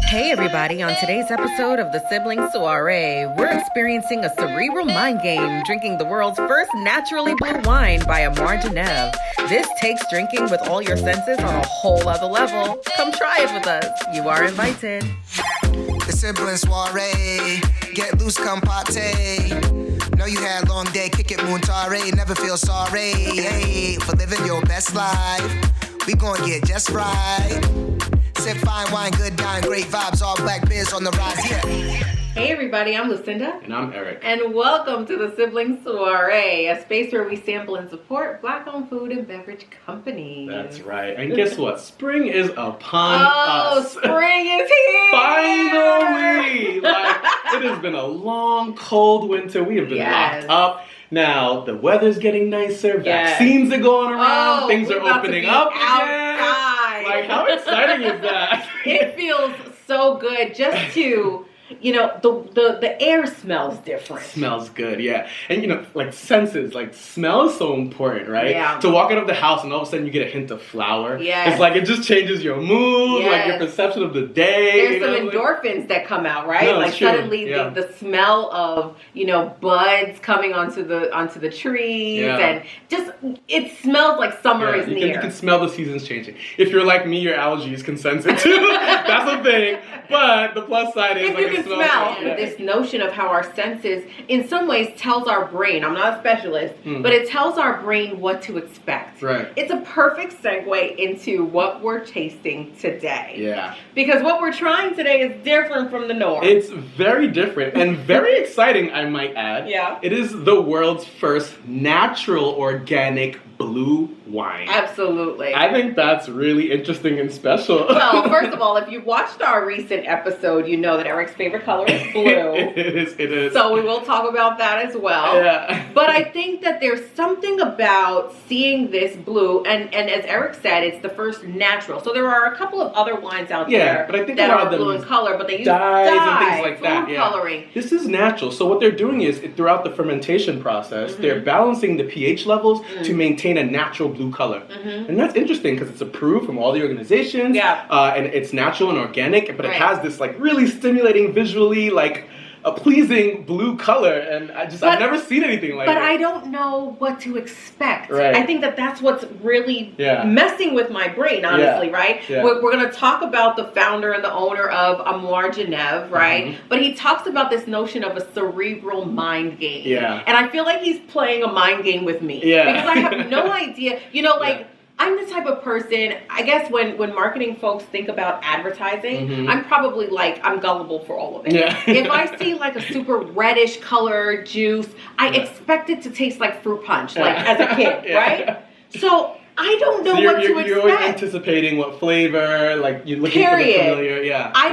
Hey everybody, on today's episode of the Sibling Soirée, we're experiencing a cerebral mind game, drinking the world's first naturally blue wine by Amour Genève. This takes drinking with all your senses on a whole other level. Come try it with us. You are invited. The Sibling Soirée, get loose, come party. Know you had a long day, kick it, Munchies, never feel sorry. Hey, for living your best life, we gon' get just right. Sip fine wine, good dine, great vibes, all black biz on the rise, yeah. Hey everybody, I'm Lucinda. And I'm Eric. And welcome to the Sibling Soirée, a space where we sample and support Black-owned food and beverage companies. That's right. And guess what? Spring is upon us. Oh, spring is here! Finally! It has been a long, cold winter. We have been locked up. Now, the weather's getting nicer. Vaccines are going around. Things are opening up again. How exciting is that? It feels so good just to... You know, the air smells different. Smells good, yeah. And senses, smell is so important, right? Yeah. To walk out of the house and all of a sudden you get a hint of flour. Yeah. It's it just changes your mood, your perception of the day. There's some endorphins that come out, right? No, suddenly the smell of, buds coming onto the trees and just it smells like summer is near. You can smell the seasons changing. If you're like me, your allergies can sense it too. That's a thing. But the plus side is you can smell this notion of how our senses in some ways tells our brain, I'm not a specialist, but it tells our brain what to expect. Right. It's a perfect segue into what we're tasting today. Yeah. Because what we're trying today is different from the norm. It's very different and very exciting, I might add. Yeah. It is the world's first natural organic blue wine. Absolutely. I think that's really interesting and special. Well, first of all, if you've watched our recent episode, you know that Eric's favorite color is blue. It is. So we will talk about that as well. Yeah. But I think that there's something about seeing this blue, and as Eric said, it's the first natural. So there are a couple of other wines out there but I think that a lot are of blue them in color, but they use dyes and things like food that. Yeah. coloring. This is natural. So what they're doing is throughout the fermentation process, they're balancing the pH levels to maintain a natural blue color. And that's interesting because it's approved from all the organizations. Yeah. And it's natural and organic, but it has this really stimulating visually a pleasing blue color, and I've never seen anything like that. But I don't know what to expect. Right. I think that's what's really messing with my brain, honestly, right? Yeah. We're going to talk about the founder and the owner of Amour Genève, right? But he talks about this notion of a cerebral mind game. Yeah. And I feel like he's playing a mind game with me. Yeah. Because I have no idea. I'm the type of person, I guess when marketing folks think about advertising, I'm probably I'm gullible for all of it. Yeah. If I see a super reddish color juice, I expect it to taste like fruit punch, as a kid, right? So I don't know what to expect. You're always anticipating what flavor, you're looking for the familiar. Yeah. I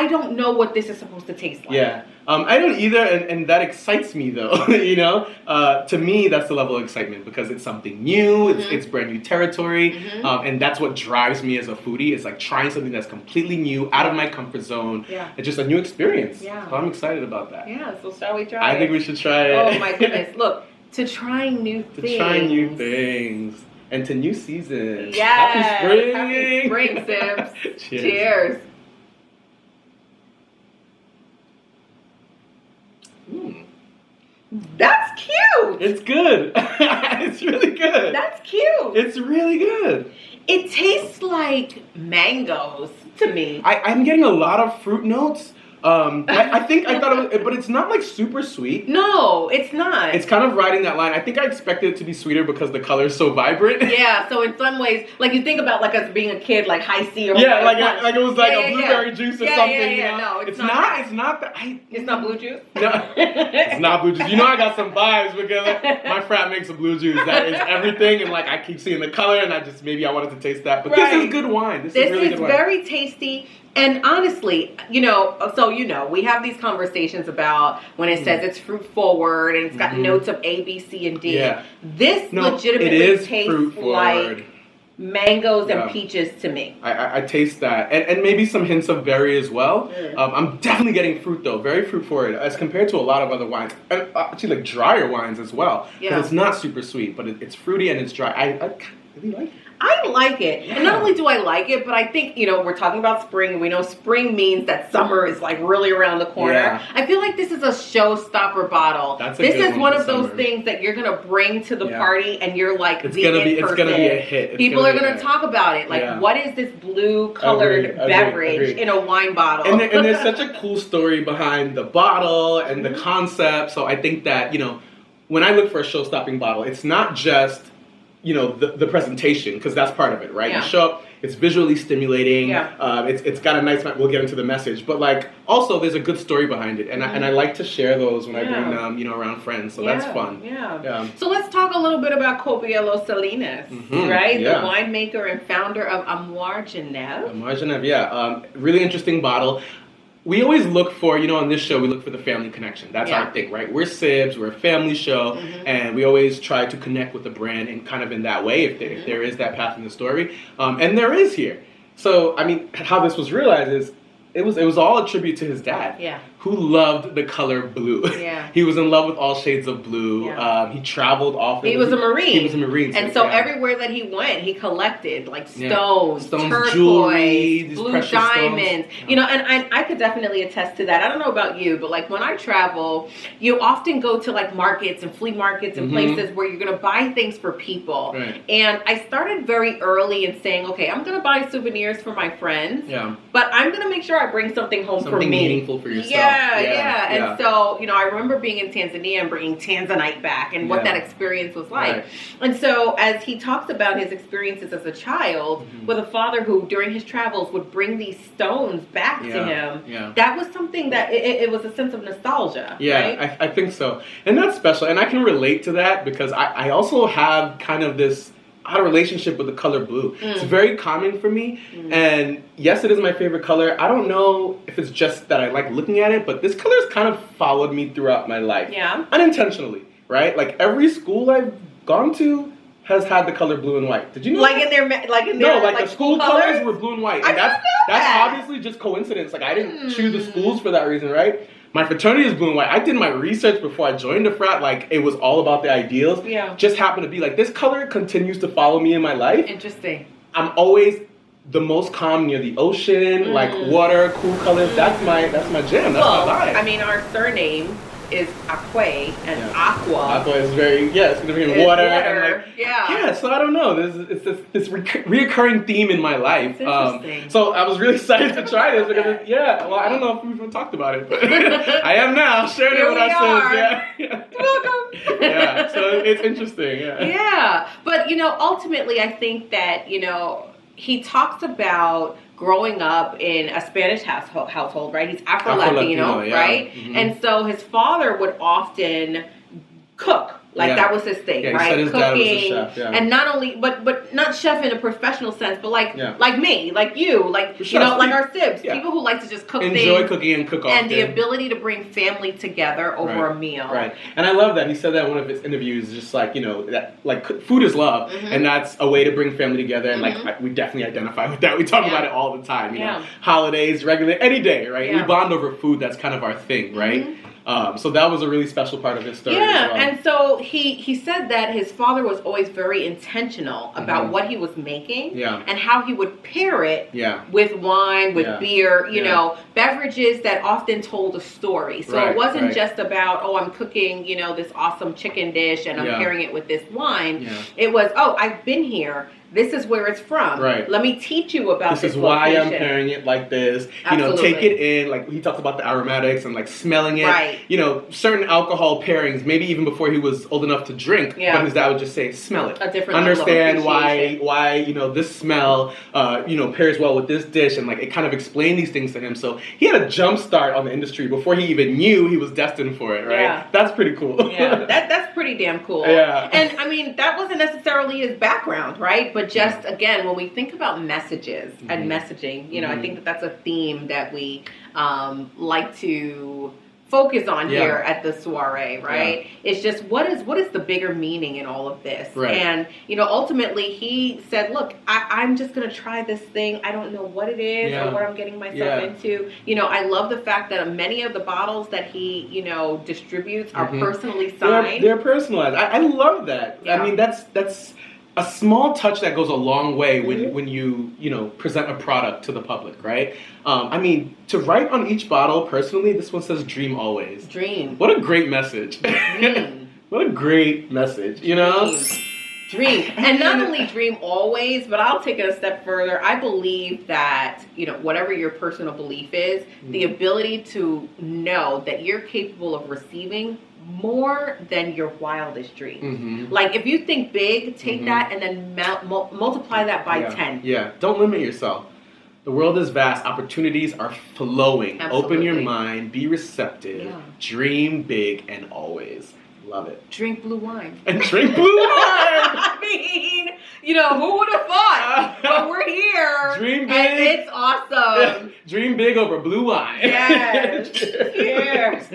don't know what this is supposed to taste like. Yeah. I don't either, and that excites me though. To me, that's the level of excitement because it's something new, it's brand new territory, and that's what drives me as a foodie. It's trying something that's completely new, out of my comfort zone. Yeah. It's just a new experience. Yeah. So I'm excited about that. Yeah. So shall we try it? I think we should try it. Oh my goodness! Look, to trying new things. To trying new things. And to new seasons. Yes. Happy spring. Happy spring, Sibs. Cheers. Cheers. That's cute. It's good. It's really good. That's cute. It's really good. It tastes like mangoes to me. I'm getting a lot of fruit notes. I thought it was, but it's not super sweet. No, it's not. It's kind of riding that line. I think I expected it to be sweeter because the color is so vibrant. Yeah, so in some ways, you think about us being a kid, high C or yeah, like it was a blueberry juice or something. Yeah. No, it's not. It's not that. It's not blue juice. No, it's not blue juice. I got some vibes because my frat makes a blue juice that is everything, and I keep seeing the color, and maybe I wanted to taste that. But this is good wine. This is really good wine. Very tasty. And honestly, we have these conversations about when it says it's fruit forward and it's got notes of A, B, C, and D. Yeah. This legitimately tastes like mangoes and peaches to me. I taste that. And maybe some hints of berry as well. I'm definitely getting fruit though, very fruit forward as compared to a lot of other wines. And actually drier wines as well. Because it's not super sweet, but it's fruity and it's dry. I really like it. I like it. Yeah. And not only do I like it, but I think, we're talking about spring, and we know spring means that summer is like really around the corner. Yeah. I feel like this is a showstopper bottle. This is one of those things that you're going to bring to the party, and you're like, it's going to be a hit. People are going to talk about it. Like, what is this blue colored beverage in a wine bottle? And there's such a cool story behind the bottle and the concept. So I think that, when I look for a show-stopping bottle, it's not just, the presentation, because that's part of it, right? You show up, it's visually stimulating, it's got a nice, we'll get into the message, but like, also there's a good story behind it, and I like to share those when I bring them, around friends, so that's fun. So let's talk a little bit about Copia Los Salinas, right? The winemaker and founder of Amour Genève. Amour Genève, really interesting bottle. We always look for, on this show, we look for the family connection. That's our thing, right? We're Sibs, we're a family show, and we always try to connect with the brand and kind of in that way, if there is that path in the story. And there is here. So, I mean, how this was realized is, it was all a tribute to his dad, who loved the color blue. He was in love with all shades of blue. He traveled often. He was a Marine. He was a Marine. And so everywhere that he went, he collected like stones, turquoise, jewelry, blue diamonds. And I could definitely attest to that. I don't know about you, but like when I travel, you often go to like markets and flea markets and places where you're going to buy things for people. And I started very early in saying, okay, I'm going to buy souvenirs for my friends, but I'm going to make sure I bring something home for me. Something meaningful for yourself. Yeah. And so, I remember being in Tanzania and bringing Tanzanite back and what that experience was like. And so as he talks about his experiences as a child with a father who during his travels would bring these stones back to him, that was something that it was a sense of nostalgia. Right? I think so. And that's special. And I can relate to that because I also have kind of this odd relationship with the color blue. It's very common for me, and yes, it is my favorite color. I don't know if it's just that I like looking at it, but this color has kind of followed me throughout my life. Unintentionally, right? Like every school I've gone to has had the color blue and white. Did you know? The school colors were blue and white, and that's obviously just coincidence. Like I didn't choose the schools for that reason, right? My fraternity is blue and white. I did my research before I joined the frat. Like, it was all about the ideals. Just happened to be like, this color continues to follow me in my life. Interesting. I'm always the most calm near the ocean, like water, cool colors. That's my jam. That's my vibe. I mean, our surname is Aquay, and aqua. Aqua is very, it's going to be in water. And like, so I don't know. It's this reoccurring theme in my life. It's interesting. So I was really excited to try this because, I don't know if we've even talked about it, but I am now sharing it with our Sibs. Welcome. So it's interesting. But, ultimately, I think that, he talks about growing up in a Spanish household, right? He's Afro-Latino, right? And so his father would often cook. Like that was his thing, right? He said his dad was a chef, and not only, but not chef in a professional sense, but like me, like you, like like our Sibs, people who like to just cook enjoy cooking and cook often, and the ability to bring family together over a meal, right? And I love that he said that in one of his interviews, just like that like food is love, and that's a way to bring family together, and like we definitely identify with that. We talk about it all the time, you know, holidays, regular, any day, right? We bond over food. That's kind of our thing, right? So that was a really special part of his story as well. And so he said that his father was always very intentional about what he was making and how he would pair it with wine, with beer, you know, beverages that often told a story. So it wasn't just about, I'm cooking, this awesome chicken dish and I'm pairing it with this wine. It was, I've been here. This is where it's from. Right. Let me teach you about this. This is why I'm pairing it like this. Absolutely. Take it in. Like he talks about the aromatics and like smelling it. Right. Certain alcohol pairings, maybe even before he was old enough to drink. But his dad would just say, smell it. A different understand why this smell pairs well with this dish, and like it kind of explained these things to him. So he had a jump start on the industry before he even knew he was destined for it. Right. Yeah. That's pretty cool. That's pretty damn cool. Yeah. And I mean that wasn't necessarily his background, right? But just again, when we think about messages and messaging, I think that's a theme that we like to focus on here at the soiree, right? It's just what is the bigger meaning in all of this? Right. And ultimately he said, look, I'm just gonna try this thing. I don't know what it is or what I'm getting myself into. I love the fact that many of the bottles that he distributes are personally signed. They're personalized. I love that. I mean that's a small touch that goes a long way when you present a product to the public, right? I mean, to write on each bottle, personally, this one says "Dream always." Dream. What a great message. What a great message, you know? Dream. And not only dream always, but I'll take it a step further. I believe that, whatever your personal belief is, the ability to know that you're capable of receiving more than your wildest dream. Like, if you think big, take that and then multiply that by 10. Yeah. Don't limit yourself. The world is vast. Opportunities are flowing. Absolutely. Open your mind. Be receptive. Dream big and always. Love it. Drink blue wine. And drink blue wine! I mean, who would have thought? But we're here. Dream big. And it's awesome. Dream big over blue wine. Yes. Cheers.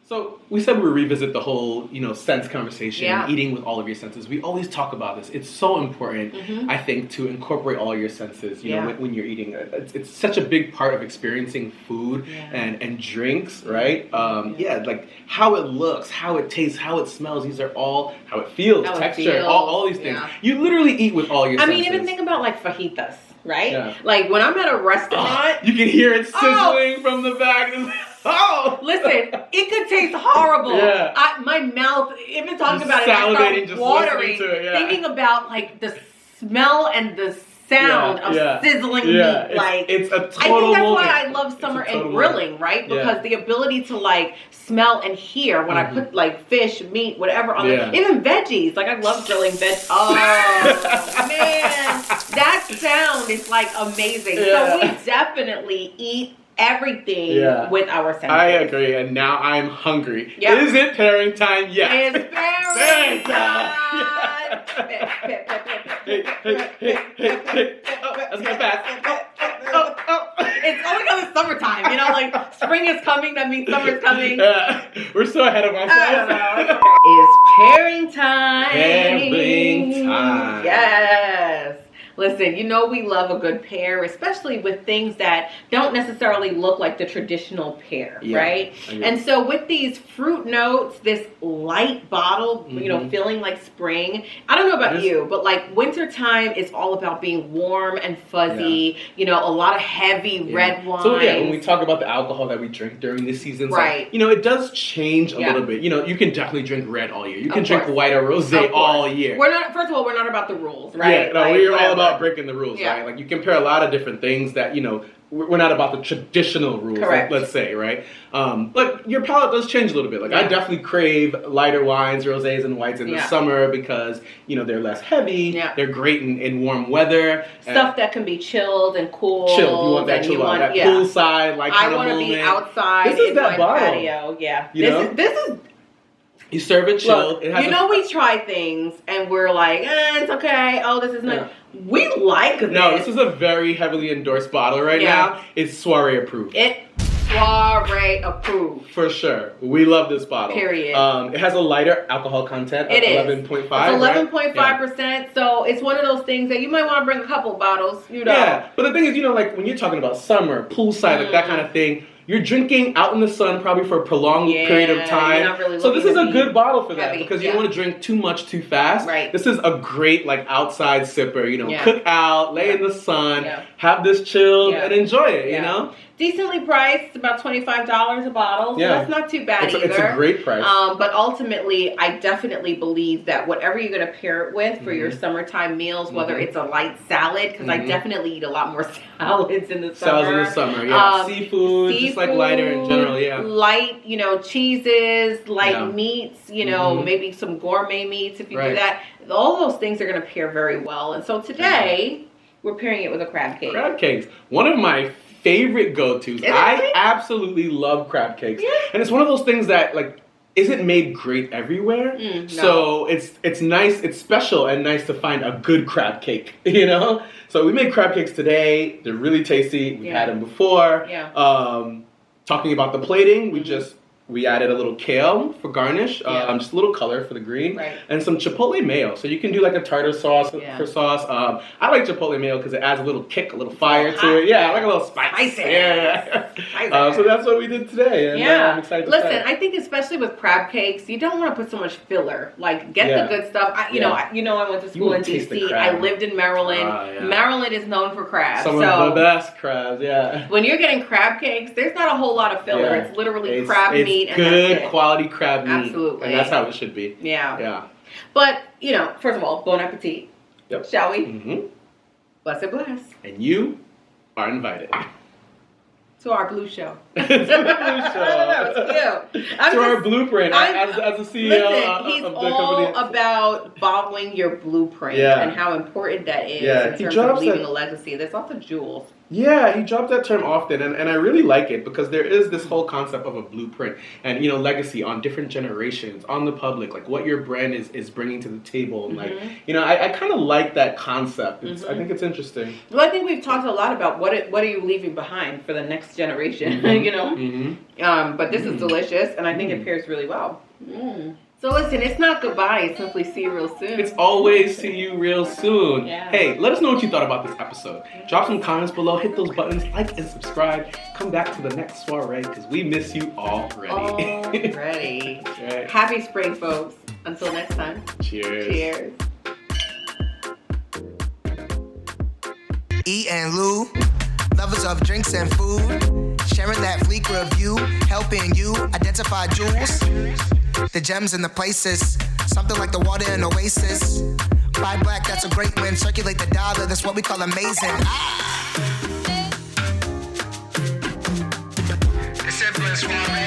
So we said we would revisit the whole, sense conversation, eating with all of your senses. We always talk about this. It's so important, I think, to incorporate all your senses, when you're eating. It's such a big part of experiencing food and drinks, right? Like how it looks, how it tastes, how it smells. These are all, how it feels, texture, all these things. You literally eat with all your senses. I mean, even think about like fajitas, right? Yeah. Like when I'm at a restaurant. You can hear it sizzling from the back. Oh! Listen, it could taste horrible. Yeah. My mouth, even talking about it, I start watering, thinking about like the smell and the sound of sizzling meat. It's a total I think that's moment. why I love summer and grilling, right? Because the ability to like smell and hear when I put like fish, meat, whatever on it. Even veggies. Like I love grilling veg. Oh man, that sound is like amazing. So we definitely eat everything with our senses. I agree, and now I'm hungry. Yep. Is it pairing time? Yes. It's pairing time. Hey. Oh, let's go fast. Oh. It's only because it's summertime, like spring is coming, that means summer's coming. We're so ahead of ourselves. It's pairing time. Pairing time. Yes. Listen, we love a good pair, especially with things that don't necessarily look like the traditional pear, right? And so with these fruit notes, this light bottle, feeling like spring. I don't know about you, but like wintertime is all about being warm and fuzzy, a lot of heavy red wine. So when we talk about the alcohol that we drink during this season, right. It does change a little bit. You can definitely drink red all year. You can drink white or rosé all year. First of all, we're not about the rules, right? Yeah, no, we're all about breaking the rules, right? Like you compare a lot of different things that, we're not about the traditional rules, let's say, right? But your palate does change a little bit. Like I definitely crave lighter wines, rosés and whites in the summer because, they're less heavy. Yeah. They're great in warm weather. Stuff that can be chilled and cool. Chilled. You want that chill out. That poolside, like kind of moment. I want to be outside in my patio. Yeah. This is you serve it chilled. Look, we try things and we're like, it's okay. Oh, this is nice. We like this. No, this is a very heavily endorsed bottle right now. It's soiree approved. Soiree approved. For sure. We love this bottle. Period. It has a lighter alcohol content of 11.5. It's 11.5%. So it's one of those things that you might want to bring a couple bottles, Yeah, but the thing is, like when you're talking about summer, poolside, like that kind of thing, you're drinking out in the sun probably for a prolonged period of time. You're not really so this is a good bottle for that because you don't want to drink too much too fast. Right. This is a great like outside sipper, cook out, lay in the sun, have this chilled and enjoy it, Decently priced, about $25 a bottle. So that's not too bad either. It's a great price. But ultimately, I definitely believe that whatever you're going to pair it with for your summertime meals, whether it's a light salad, because I definitely eat a lot more salads in the summer. Salads in the summer, seafood, just like lighter in general, light, cheeses, light meats, maybe some gourmet meats if you do that. All those things are going to pair very well. And so today, we're pairing it with a crab cake. Crab cakes. One of my favorite go-tos. I absolutely love crab cakes. And it's one of those things that like isn't made great everywhere. No. So it's nice, it's special and nice to find a good crab cake, So we made crab cakes today. They're really tasty. We've had them before. Talking about the plating, we just We added a little kale for garnish, just a little color for the green, and some chipotle mayo. So you can do like a tartar sauce for sauce. I like chipotle mayo because it adds a little kick, a little fire to it. Yeah, I like a little spice. Yeah. So that's what we did today. And, I'm excited to Listen, I think especially with crab cakes, you don't want to put so much filler. Like, get the good stuff. I went to school in D.C. I lived in Maryland. Maryland is known for crabs. Some of the best crabs, When you're getting crab cakes, there's not a whole lot of filler. It's literally crab meat and good quality crab meat. Absolutely. And that's how it should be. Yeah. But, first of all, bon appetit. Yep. Shall we? Mm-hmm. Bless it, bless. And you are invited. To our blue show. To our blueprint as a CEO of the company. He's all about following your blueprint and how important that is in terms of leaving a legacy. There's lots of jewels. Yeah, he drops that term often, and I really like it because there is this whole concept of a blueprint and, legacy on different generations, on the public, like what your brand is bringing to the table. And I kind of like that concept. I think it's interesting. Well, I think we've talked a lot about what are you leaving behind for the next generation, But this is delicious, and I think it pairs really well. So listen, it's not goodbye, it's simply see you real soon. It's always see you real soon. Hey, let us know what you thought about this episode. Drop some comments below, hit those buttons, like and subscribe. Come back to the next soiree because we miss you already. Right. Happy spring, folks. Until next time. Cheers. E and Lou, lovers of drinks and food, sharing that fleek review, helping you identify jewels. The gems and the places, something like the water in Oasis. Buy black, that's a great win. Circulate the dollar, that's what we call amazing. The Sibling Soirée.